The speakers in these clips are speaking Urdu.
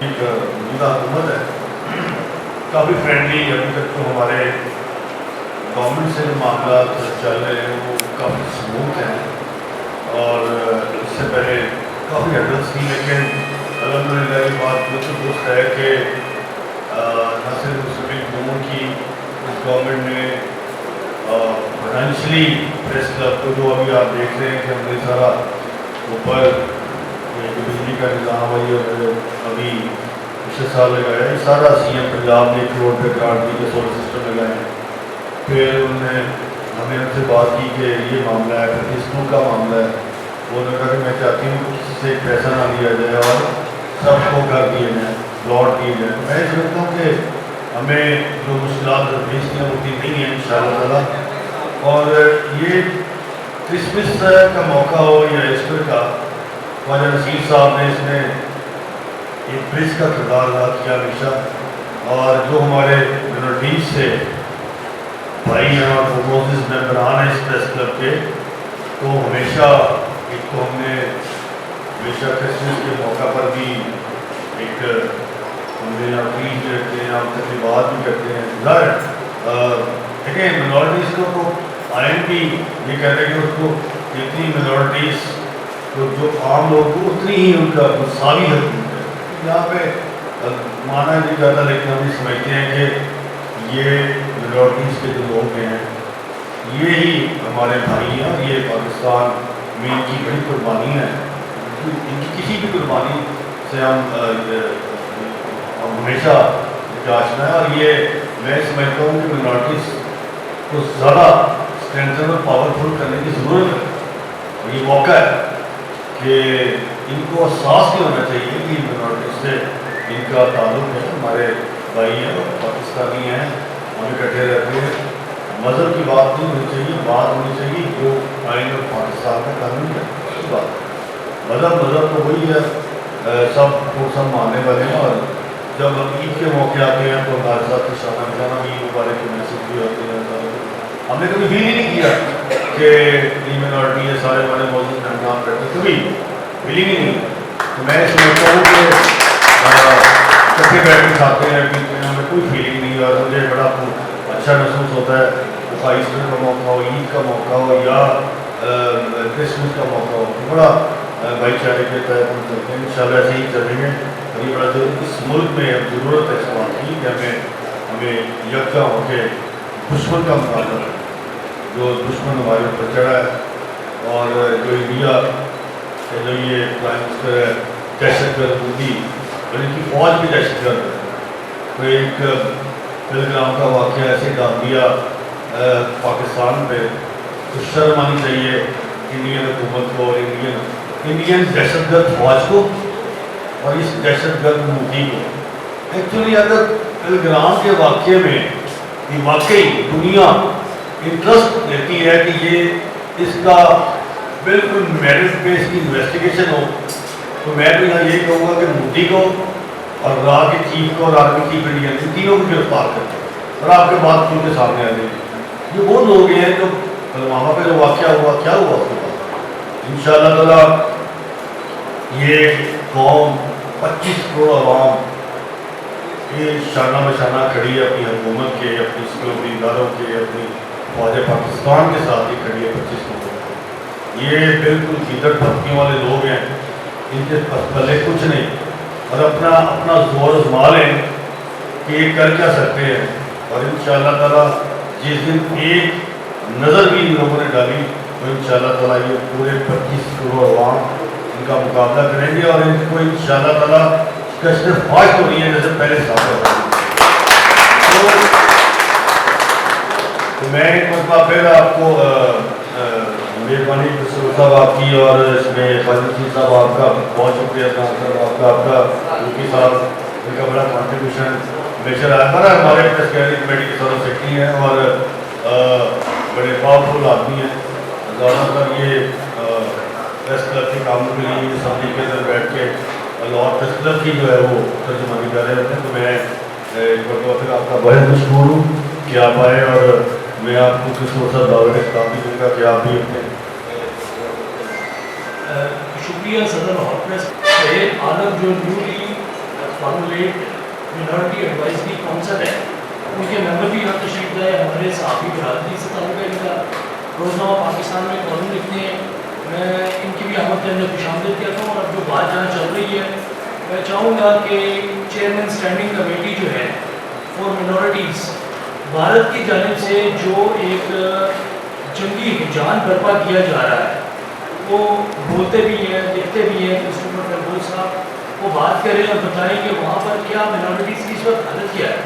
ایک موجودہ حکومت ہے کافی فرینڈلی. ابھی تک تو ہمارے گورنمنٹ سے جو معاملات چل رہے ہیں وہ کافی اسموتھ ہیں اور اس سے پہلے کافی ہرڈلس تھی, لیکن الحمدللہ یہ بات بالکل درست ہے کہ نہ صرف مسلم قوموں کی اس گورنمنٹ نے فائنینشلی پریس کلب کو, جو ابھی آپ دیکھ رہے ہیں کہ ہم نے سارا اوپر جو بجلی کا نظام ہے یہ ابھی پچھلے سال لگایا, یہ سارا سی ایم پنجاب نے 1 کروڑ روپے گرانٹ دی کہ سولر سسٹم لگائے ہیں. پھر ہم نے ان سے بات کی کہ یہ معاملہ ہے, پھر اسکول کا معاملہ ہے. وہ نے کہا کہ میں چاہتی ہوں کہ کسی سے پیسہ نہ لیا جائے اور سب کو کر دیے جائیں, پلاٹ دیے جائیں. میں سمجھتا ہوں کہ ہمیں جو مشکلات درپیش ہیں ہوتی نہیں ہیں انشاءاللہ تعالیٰ. اور یہ کرسمس کا موقع ہو یا ایسٹر کا, خواجہ نصیر صاحب نے اس میں ایک برج کا کردار ادا کیا ہمیشہ, اور جو ہمارے منورٹیز سے بھائی ہیں اور پروپوزز ممبران ہیں اس پریس کلب کے, تو ہمیشہ ایک تو ہم نے ہمیشہ کرسمس کے موقع پر بھی ایک ہم نے عقید بھی رکھتے ہیں, ہم تقریبات بھی کرتے ہیں. ظاہر دیکھیں منورٹیز کو تو آئین بھی یہ کہتے ہیں کہ اس کو جتنی منورٹیز تو جو عام لوگ کو اتنی ہی ان کا مساوی حقوق ہے. یہاں پہ مانا نہیں جاتا, لیکن ہم یہ سمجھتے ہیں کہ یہ منورٹیز کے جو لوگ ہیں یہ ہی ہمارے بھائی ہیں, اور یہ پاکستان میں ان کی بڑی قربانی ہے. ان کی کسی بھی قربانی سے ہم ہمیشہ جانچنا ہے, اور یہ میں سمجھتا ہوں کہ منورٹیز کو زیادہ اسٹرینتھن اور پاورفل کرنے کی ضرورت ہے. اور یہ موقع ہے کہ ان کو احساس بھی ہونا چاہیے کہ منورٹیز سے ان کا تعلق ہے, ہمارے بھائی ہیں اور پاکستانی ہیں, ہم اکٹھے رہتے ہیں. مذہب کی بات نہیں ہونی چاہیے, بات ہونی چاہیے جو آئین اور پاکستان کا قانون ہے اس کی بات. مذہب تو وہی ہے, سب کو سب ماننے والے ہیں. اور جب عید کے موقع آتے ہیں تو ہمارے ساتھ شامہ نشانہ بھی مبارک کے میسج بھی ہوتے ہیں. ہم نے کبھی فیل ہی نہیں کیا کہ یہ منورٹی ہے, سارے ہمارے موجود ہم کام کرتے ہیں, کبھی فیلنگ ہی نہیں. تو میں سمجھتا ہوں کہ کٹھے بیٹھ کے کھاتے ہیں پیتے ہیں, ہمیں کوئی فیلنگ نہیں. اور مجھے بڑا اچھا محسوس ہوتا ہے, وہ ایسٹر کا موقع ہو, عید کا موقع ہو یا کرسمس کا موقع ہو, بڑا بھائی چارے کے تحت ہم چلتے ہیں. انشاءاللہ ایسے ہی چلیں گے. اور یہ بڑا اس ملک میں اب ضرورت ہے اس بات کی کہ ہمیں یکجا ہو کے دشمن کا مقابلہ ہے, جو دشمن ہمارے اوپر چڑھا ہے. اور جو انڈیا جو یہ پرائم منسٹر ہے دہشت گرد مودی, اور ان کی فوج بھی دہشت گرد ہے. تو ایک پہلگام کا واقعہ ایسے ڈال دیا پاکستان پہ, تو شرم آنی چاہیے انڈین حکومت کو اور انڈین دہشت گرد فوج کو اور اس دہشت گرد مودی کو. ایکچولی اگر پہلگام کے واقعے میں یہ واقعی دنیا انٹرسٹ لیتی ہے کہ یہ اس کا بالکل میرٹ پہ اس کی انویسٹیگیشن ہو, تو میں تو یہاں یہ کہوں گا کہ مودی کو اور را کے چیف کو اور آرمی چیف انڈین ان تینوں کو گرفتار کرتے ہیں اور آپ کے بات کیوں کے سامنے آ جائے. یہ وہ لوگ ہیں جو پلوامہ پہ جو واقعہ ہوا, کیا ہوا اس کے بعد. انشاءاللہ تعالیٰ یہ قوم 25 کروڑ عوام یہ شانہ بشانہ کھڑی ہے اپنی حکومت کے, اپنی سیکورٹی اداروں کے, اپنی فوج پاکستان کے ساتھ ہی کھڑی ہے. 25 کروڑ یہ بالکل گیدڑ پھپکیوں والے لوگ ہیں, ان کے پلے کچھ نہیں, اور اپنا زور آزما لیں کہ یہ کر کیا سکتے ہیں. اور انشاءاللہ تعالیٰ جس دن ایک نظر بھی ان لوگوں نے ڈالی تو انشاءاللہ تعالیٰ یہ پورے 25 کروڑ عوام ان کا مقابلہ کریں گے, اور ان کو انشاءاللہ تعالیٰ صرف فوج تو نہیں ہے جیسے پہلے ثابت ہو. تو میں ایک مرتبہ پھر آپ کو مہربانی تصور صاحب آپ کی, اور اس میں خواجہ صاحب آپ کا بہت شکریہ صاحب آپ کا یوپی صاحب ان کا بڑا کانٹریبیوشن ہمیشہ رہا. بڑا ہمارے پریس کمیٹی کے طور سیکرٹری ہیں اور بڑے پاورفل آدمی ہیں. زیادہ تر یہ پریس کلب کے کاموں کے لیے اسمبلی کے اندر بیٹھ کے لاہور پریس کلب کی جو ہے وہ ترجمانی کر رہے ہوتے ہیں. تو میں ایک پھر آپ کا بہت مشکور ہوں کہ آپ آئے, اور میں آپ کو کس طور سے دعوت خطاب بھی دوں گا کہ آپ بھی اپنے شکریہ صدر لاہور پریس عالم جو newly formulate minority advisory council ہے، ان کے ممبر بھی یہاں تشریف لائے، ہمارے صحافی برادری سے تعلق ہے ان کا، روزنامہ پاکستان میں کالم لکھتے ہیں، میں ان کی بھی آمد کے اندر خوش آمدید کہتا ہوں. اور جو بات جہاں چل رہی ہے، میں چاہوں گا کہ چیئرمین اسٹینڈنگ کمیٹی جو ہے فار منورٹیز، بھارت کی جانب سے جو ایک جنگی رجحان برپا کیا جا رہا ہے، وہ بولتے بھی ہیں، لکھتے بھی ہیں. کرسٹوفر ٹربول صاحب وہ بات کریں اور بتائیں کہ وہاں پر کیا منورٹیز کی اس وقت حالت کیا ہے.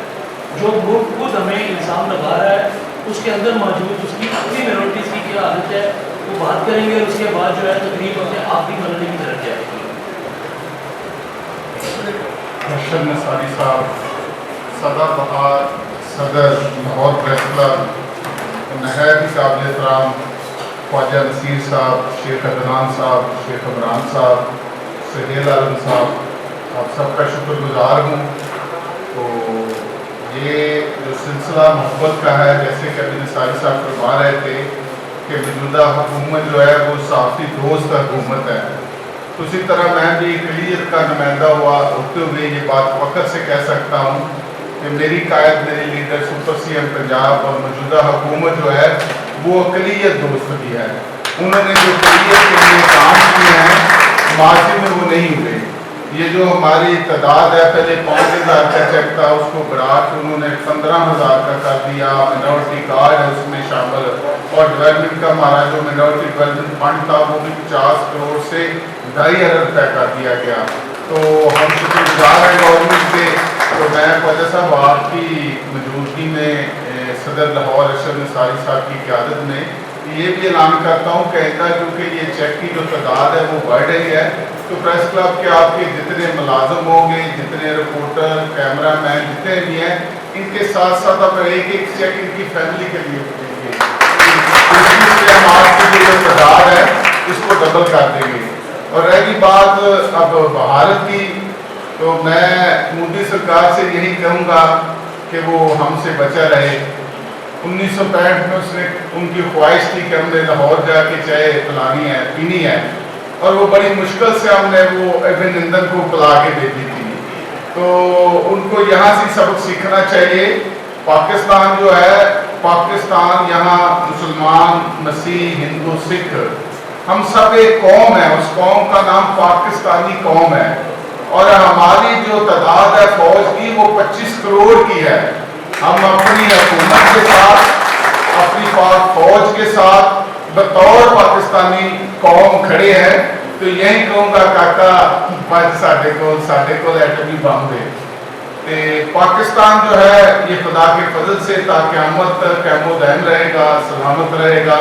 جو ملک خود ہمیں الزام لگا رہا ہے، اس کے اندر موجود اس کی اپنی منورٹیز کی کیا حالت ہے، وہ بات کریں گے. اور اس کے بعد جو ہے تقریب اپنے آخری مرحلے کی طرف جائے گی. ارشد نصاری صاحب، سدا بہار صدر لاہور پریس کلب، نہایت ہی قابل احترام خواجہ نصیر صاحب، شیخ عدنان صاحب، شیخ عمران صاحب، سہیل عالم صاحب، آپ سب کا شکر گزار ہوں. تو یہ جو سلسلہ محبت کا ہے، جیسے کہ ابھی نصاری صاحب فرما رہے تھے کہ موجودہ حکومت جو ہے وہ صحافی دوست حکومت ہے، تو اسی طرح میں بھی اقلیت کا نمائندہ ہوتے ہوئے یہ بات فخر سے کہہ سکتا ہوں کہ میری قائد، میری leader super C M Punjab اور موجودہ حکومت جو ہے وہ اقلیت دوست بھی ہے. انہوں نے جو اقلیت کے لیے کام کیے ہیں ماضی میں وہ نہیں ہوئے. یہ جو ہماری تعداد ہے، پہلے 5,000 کا چیک تھا، اس کو بڑھا کے انہوں نے 15,000 کا کر دیا. منورٹی کارڈ ہے اس میں شامل، اور ڈیولپمنٹ کا ہمارا جو منورٹی ڈیولپمنٹ فنڈ تھا وہ بھی 50 کروڑ سے 2.5 ارب روپے کر دیا گیا. تو ہم شکر گزار ہیں گورنمنٹ کے. تو میں خواجہ صاحب آپ کی موجودگی میں صدر لاہور ارشد نصاری صاحب کی قیادت میں یہ بھی اعلان کرتا ہوں کہ آئندہ کیونکہ یہ چیک کی جو تعداد ہے وہ بڑھ رہی ہے، تو پریس کلب کے آپ کے جتنے ملازم ہوں گے، جتنے رپورٹر، کیمرہ مین جتنے بھی ہیں، ان کے ساتھ ساتھ آپ ایک چیک ان کی فیملی کے لیے دیں گے. اس سے ہم آپ کی جو تعداد ہے اس کو ڈبل کر دیں گے. اور رہ گئی بات اب بھارت کی، تو میں مودی سرکار سے یہی کہوں گا کہ وہ ہم سے بچا رہے. 1965 میں اس نے ان کی خواہش تھی کہ ہم نے لاہور جا کے چائے پلانی ہے، پینی ہے، اور وہ بڑی مشکل سے ہم نے وہ ابھینندن کو پلا کے بھیجی تھی. تو ان کو یہاں سے سبق سیکھنا چاہیے. پاکستان جو ہے، پاکستان یہاں مسلمان، مسیح، ہندو، سکھ ہم سب ایک قوم ہے. اس قوم کا نام پاکستانی قوم ہے، اور ہماری جو تعداد ہے فوج کی وہ 25 کروڑ کی ہے. ہم اپنی حکومت کے ساتھ، اپنی پاک فوج کے ساتھ بطور پاکستانی قوم کھڑے ہیں. تو یہی کہوں گا کاکا بچ ساڈے کو ایٹمی بم دے. پاکستان جو ہے یہ خدا کے فضل سے تا قیامت تک قائم و دائم رہے گا، سلامت رہے گا.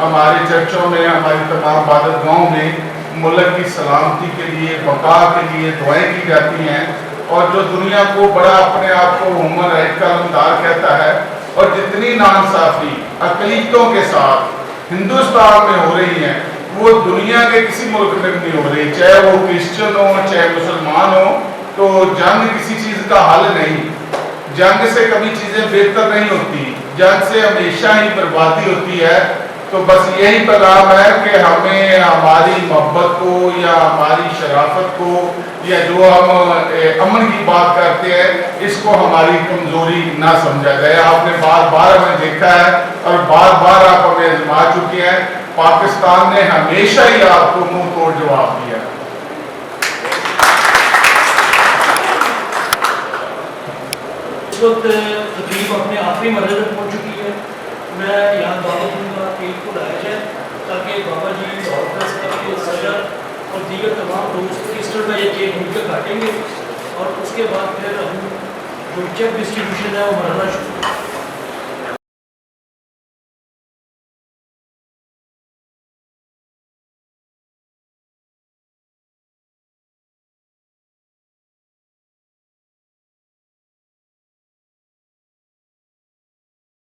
ہمارے چرچوں میں، ہماری تمام عبادت گاہوں میں ملک کی سلامتی کے لیے، بقا کے لیے دعائیں کی جاتی ہیں. اور جو دنیا کو بڑا اپنے آپ کو ہیومن رائٹ کا علمدار کہتا ہے، اور جتنی ناانصافی اقلیتوں کے ساتھ ہندوستان میں ہو رہی ہیں وہ دنیا کے کسی ملک میں نہیں ہو رہی، چاہے وہ کرسچن ہو چاہے مسلمان ہو. تو جنگ کسی چیز کا حل نہیں، جنگ سے کبھی چیزیں بہتر نہیں ہوتی، جنگ سے ہمیشہ ہی بربادی ہوتی ہے. تو بس یہی پیغام ہے کہ ہمیں ہماری محبت کو یا ہماری شرافت کو یا جو ہم امن کی بات کرتے ہیں اس کو ہماری کمزوری نہ سمجھا جائے. آپ نے بار بار ہمیں دیکھا ہے اور بار بار آپ ہمیں آزما چکے ہیں. پاکستان نے ہمیشہ ہی آپ کو منہ توڑ جواب دیا. اس وقت تقریب اپنے آخری مرحلے میں پہنچ چکی ہے. میں یہاں دعوت دوں گا کہ کو لایا جائے تاکہ بابا جی لاہور پریس کلب کے صدر اور دیگر تمام دوست ایسٹر کا یہ کیک مل کے کاٹیں گے. اور اس کے بعد پھر ہم جو چیک ڈسٹریبیوشن ہے وہ مرحلہ